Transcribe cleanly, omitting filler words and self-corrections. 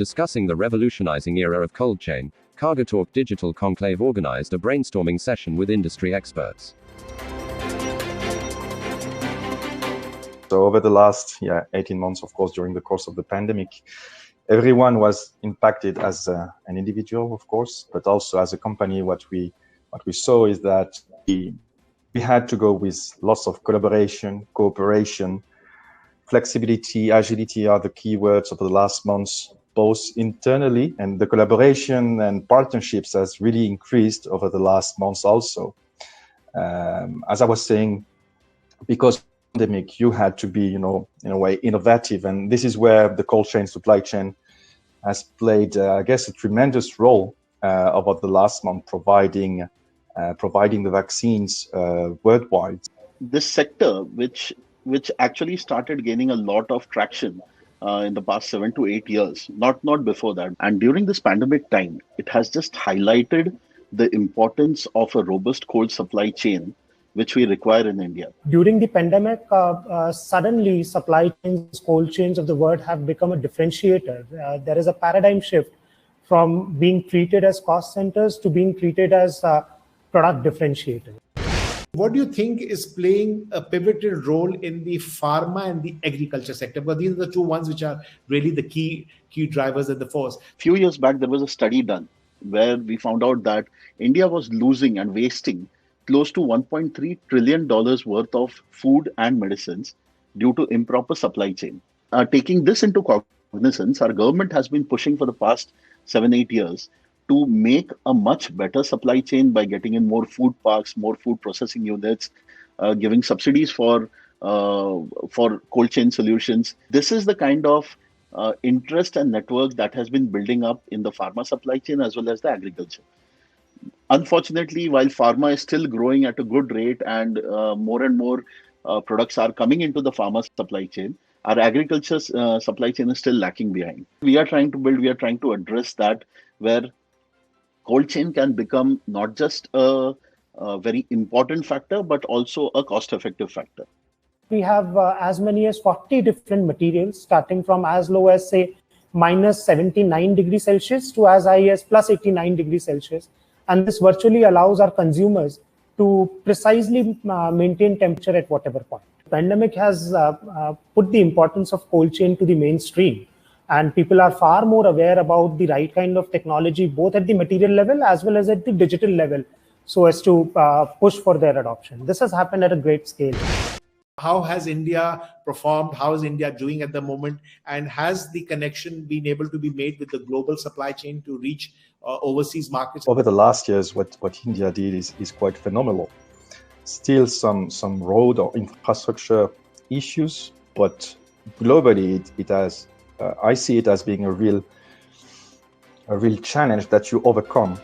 Discussing the revolutionizing era of ColdChain, CargoTalk Digital Conclave organized a brainstorming session with industry experts. So over the last 18 months, of course, during the course of the pandemic, everyone was impacted as an individual, of course, but also as a company. What we saw is that we had to go with lots of collaboration, cooperation, flexibility, agility are the key words of the last months, both internally, and the collaboration and partnerships has really increased over the last months also. As I was saying, because of the pandemic, you had to be, in a way, innovative, and this is where the ColdChain supply chain has played, I guess, a tremendous role over the last month, providing the vaccines worldwide. This sector, which actually started gaining a lot of traction in the past 7 to 8 years, not before that. And during this pandemic time, it has just highlighted the importance of a robust cold supply chain, which we require in India. During the pandemic, suddenly supply chains, cold chains of the world have become a differentiator. There is a paradigm shift from being treated as cost centers to being treated as product differentiators. What do you think is playing a pivotal role in the pharma and the agriculture sector? But these are the two ones which are really the key drivers and the force. A few years back, there was a study done where we found out that India was losing and wasting close to $1.3 trillion worth of food and medicines due to improper supply chain. Taking this into cognizance, our government has been pushing for the past 7-8 years to make a much better supply chain by getting in more food parks, more food processing units, giving subsidies for cold chain solutions. This is the kind of interest and network that has been building up in the pharma supply chain as well as the agriculture. Unfortunately, while pharma is still growing at a good rate and more and more products are coming into the pharma supply chain, our agriculture supply chain is still lacking behind. We are trying to address that, where cold chain can become not just a very important factor, but also a cost-effective factor. We have as many as 40 different materials, starting from as low as, say, minus 79 degrees Celsius to as high as plus 89 degrees Celsius. And this virtually allows our consumers to precisely maintain temperature at whatever point. The pandemic has put the importance of cold chain to the mainstream. And people are far more aware about the right kind of technology, both at the material level as well as at the digital level, so as to push for their adoption. This has happened at a great scale. How has India performed? How is India doing at the moment? And has the connection been able to be made with the global supply chain to reach overseas markets? Over the last years, what India did is quite phenomenal. Still some road or infrastructure issues, but globally it has. I see it as being a real challenge that you overcome.